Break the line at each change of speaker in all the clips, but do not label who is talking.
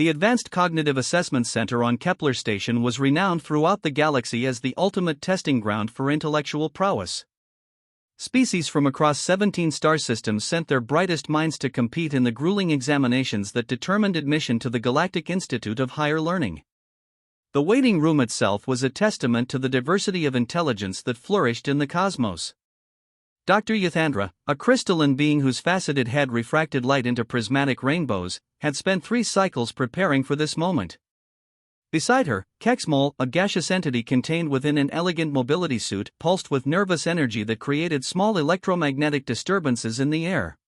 The Advanced Cognitive Assessment Center on Kepler Station was renowned throughout the galaxy as the ultimate testing ground for intellectual prowess. Species from across 17 star systems sent their brightest minds to compete in the grueling examinations that determined admission to the Galactic Institute of Higher Learning. The waiting room itself was a testament to the diversity of intelligence that flourished in the cosmos. Dr. Yathandra, a crystalline being whose faceted head refracted light into prismatic rainbows, had spent 3 cycles preparing for this moment. Beside her, Kexmol, a gaseous entity contained within an elegant mobility suit, pulsed with nervous energy that created small electromagnetic disturbances in the air.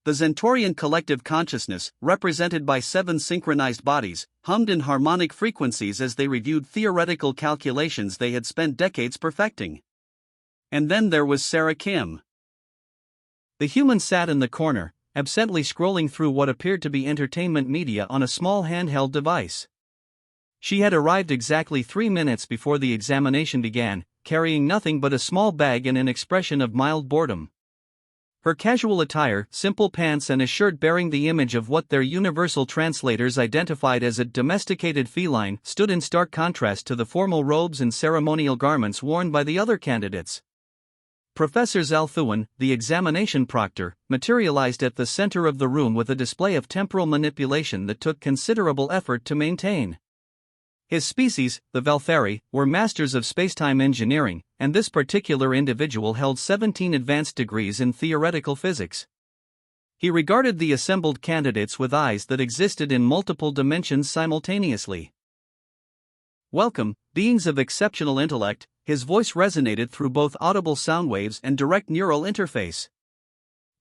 The Zentorian collective consciousness, represented by 7 synchronized bodies, hummed in harmonic frequencies as they reviewed theoretical calculations they had spent decades perfecting. And then there was Sarah Kim. The human sat in the corner, absently scrolling through what appeared to be entertainment media on a small handheld device. She had arrived exactly 3 minutes before the examination began, carrying nothing but a small bag and an expression of mild boredom. Her casual attire, simple pants and a shirt bearing the image of what their universal translators identified as a domesticated feline, stood in stark contrast to the formal robes and ceremonial garments worn by the other candidates. Professor Zalthuan, the examination proctor, materialized at the center of the room with a display of temporal manipulation that took considerable effort to maintain. His species, the Valtheri, were masters of spacetime engineering, and this particular individual held 17 advanced degrees in theoretical physics. He regarded the assembled candidates with eyes that existed in multiple dimensions simultaneously. "Welcome, beings of exceptional intellect," his voice resonated through both audible sound waves and direct neural interface.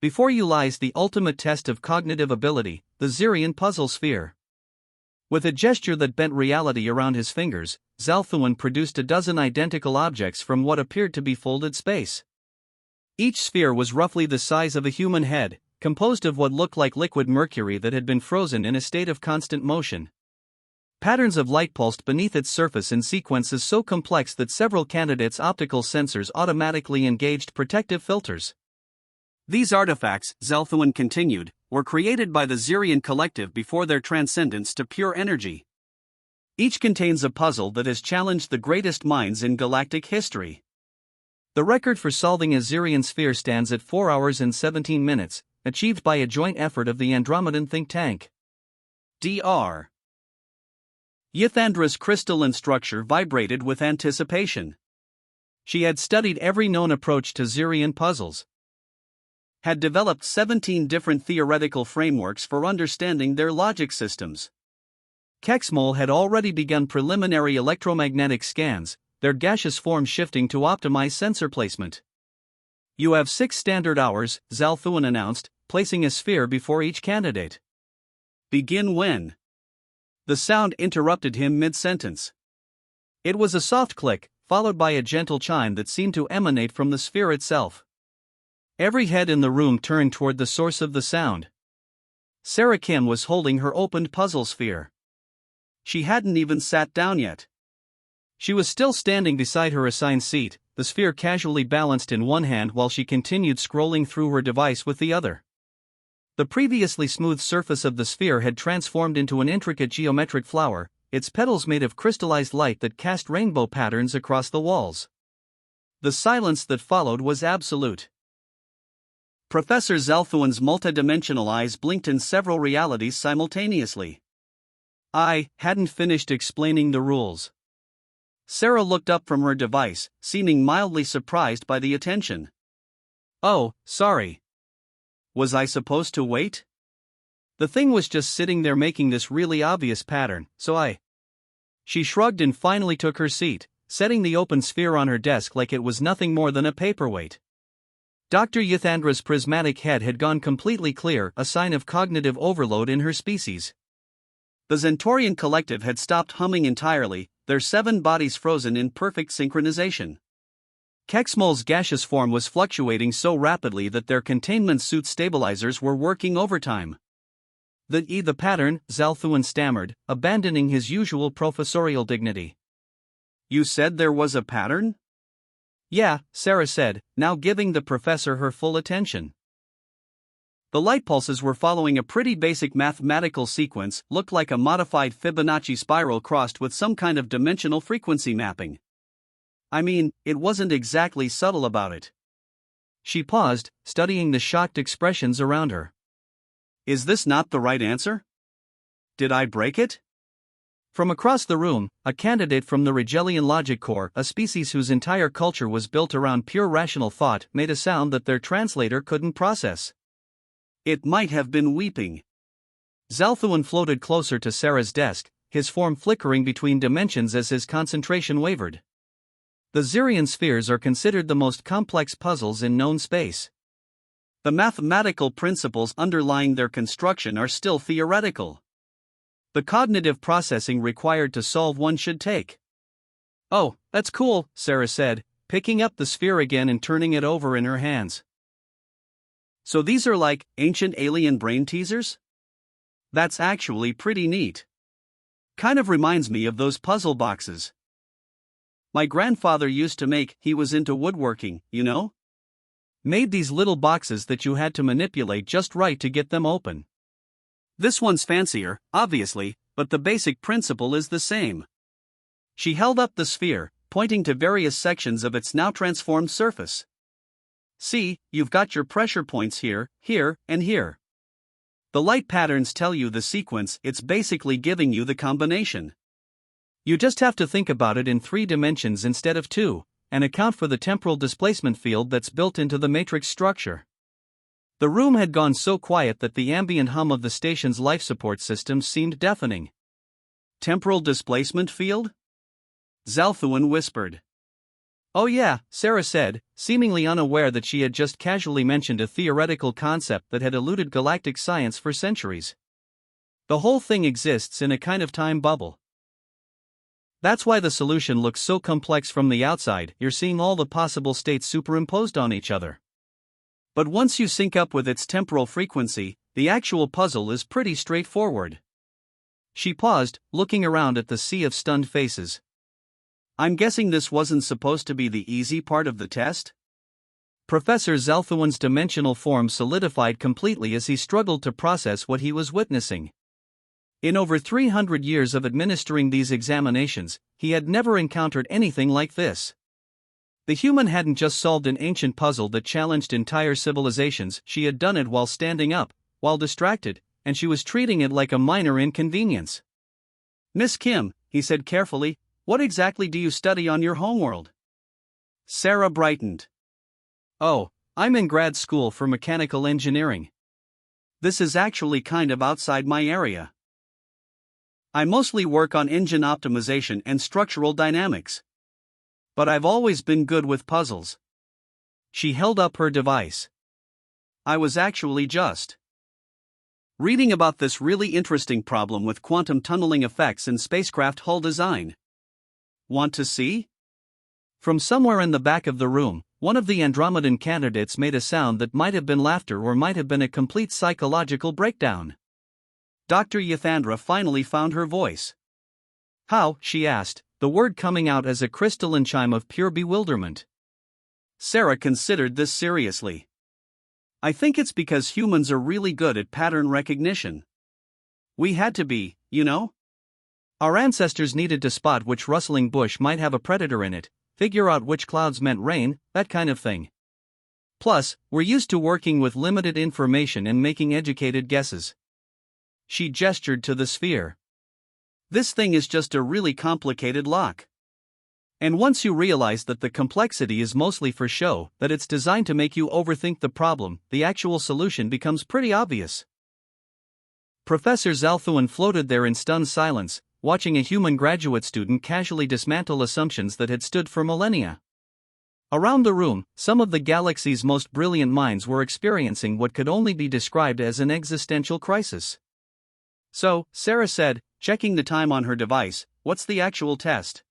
"Before you lies the ultimate test of cognitive ability, the Zirian puzzle sphere." With a gesture that bent reality around his fingers, Zalthuan produced a dozen identical objects from what appeared to be folded space. Each sphere was roughly the size of a human head, composed of what looked like liquid mercury that had been frozen in a state of constant motion. Patterns of light pulsed beneath its surface in sequences so complex that several candidates' optical sensors automatically engaged protective filters. "These artifacts," Zalthuan continued, "were created by the Zirian collective before their transcendence to pure energy. Each contains a puzzle that has challenged the greatest minds in galactic history. The record for solving a Zirian sphere stands at 4 hours and 17 minutes, achieved by a joint effort of the Andromedan think tank. Dr. Yathandra's crystalline structure vibrated with anticipation. She had studied every known approach to Zirian puzzles, had developed 17 different theoretical frameworks for understanding their logic systems. Kexmol had already begun preliminary electromagnetic scans, their gaseous form shifting to optimize sensor placement. "You have 6 standard hours," Zalthuan announced, placing a sphere before each candidate. "Begin when?" The sound interrupted him mid-sentence. It was a soft click, followed by a gentle chime that seemed to emanate from the sphere itself. Every head in the room turned toward the source of the sound. Sarah Kim was holding her opened puzzle sphere. She hadn't even sat down yet. She was still standing beside her assigned seat, the sphere casually balanced in one hand while she continued scrolling through her device with the other. The previously smooth surface of the sphere had transformed into an intricate geometric flower, its petals made of crystallized light that cast rainbow patterns across the walls. The silence that followed was absolute. Professor Zalthuan's multidimensional eyes blinked in several realities simultaneously. "I hadn't finished explaining the rules." Sarah looked up from her device, seeming mildly surprised by the attention. "Oh, sorry. Was I supposed to wait? The thing was just sitting there making this really obvious pattern, so I..." She shrugged and finally took her seat, setting the open sphere on her desk like it was nothing more than a paperweight. Dr. Yathandra's prismatic head had gone completely clear, a sign of cognitive overload in her species. The Zentorian collective had stopped humming entirely, their 7 bodies frozen in perfect synchronization. Kexmol's gaseous form was fluctuating so rapidly that their containment suit stabilizers were working overtime. The pattern," Zalthuan stammered, abandoning his usual professorial dignity. "You said there was a pattern?" "Yeah," Sarah said, now giving the professor her full attention. The light pulses were following a pretty basic mathematical sequence, looked like a modified Fibonacci spiral crossed with some kind of dimensional frequency mapping. I mean, it wasn't exactly subtle about it. She paused, studying the shocked expressions around her. Is this not the right answer? Did I break it? From across the room, a candidate from the Rigelian logic corps, a species whose entire culture was built around pure rational thought, made a sound that their translator couldn't process. It might have been weeping. Zalthuan floated closer to Sarah's desk, his form flickering between dimensions as his concentration wavered. The Zirian spheres are considered the most complex puzzles in known space. The mathematical principles underlying their construction are still theoretical. The cognitive processing required to solve one should take. Oh, that's cool, Sarah said, picking up the sphere again and turning it over in her hands. So these are like ancient alien brain teasers? That's actually pretty neat. Kind of reminds me of those puzzle boxes my grandfather used to make. He was into woodworking, you know? Made these little boxes that you had to manipulate just right to get them open. This one's fancier, obviously, but the basic principle is the same. She held up the sphere, pointing to various sections of its now transformed surface. See, you've got your pressure points here, here, and here. The light patterns tell you the sequence, it's basically giving you the combination. You just have to think about it in 3 dimensions instead of 2, and account for the temporal displacement field that's built into the matrix structure. The room had gone so quiet that the ambient hum of the station's life support system seemed deafening. Temporal displacement field? Zalthuan whispered. Oh yeah, Sarah said, seemingly unaware that she had just casually mentioned a theoretical concept that had eluded galactic science for centuries. The whole thing exists in a kind of time bubble. That's why the solution looks so complex from the outside. You're seeing all the possible states superimposed on each other. But once you sync up with its temporal frequency, the actual puzzle is pretty straightforward. She paused, looking around at the sea of stunned faces. I'm guessing this wasn't supposed to be the easy part of the test? Professor Zalthuan's dimensional form solidified completely as he struggled to process what he was witnessing. In over 300 years of administering these examinations, he had never encountered anything like this. The human hadn't just solved an ancient puzzle that challenged entire civilizations, she had done it while standing up, while distracted, and she was treating it like a minor inconvenience. Miss Kim, he said carefully, what exactly do you study on your homeworld? Sarah brightened. Oh, I'm in grad school for mechanical engineering. This is actually kind of outside my area. I mostly work on engine optimization and structural dynamics. But I've always been good with puzzles. She held up her device. I was actually just reading about this really interesting problem with quantum tunneling effects in spacecraft hull design. Want to see? From somewhere in the back of the room, one of the Andromedan candidates made a sound that might have been laughter or might have been a complete psychological breakdown. Dr. Yathandra finally found her voice. How? She asked, the word coming out as a crystalline chime of pure bewilderment. Sarah considered this seriously. I think it's because humans are really good at pattern recognition. We had to be, you know? Our ancestors needed to spot which rustling bush might have a predator in it, figure out which clouds meant rain, that kind of thing. Plus, we're used to working with limited information and making educated guesses. She gestured to the sphere. This thing is just a really complicated lock. And once you realize that the complexity is mostly for show, that it's designed to make you overthink the problem, the actual solution becomes pretty obvious. Professor Zalthuan floated there in stunned silence, watching a human graduate student casually dismantle assumptions that had stood for millennia. Around the room, some of the galaxy's most brilliant minds were experiencing what could only be described as an existential crisis. So, Sarah said, checking the time on her device, what's the actual test?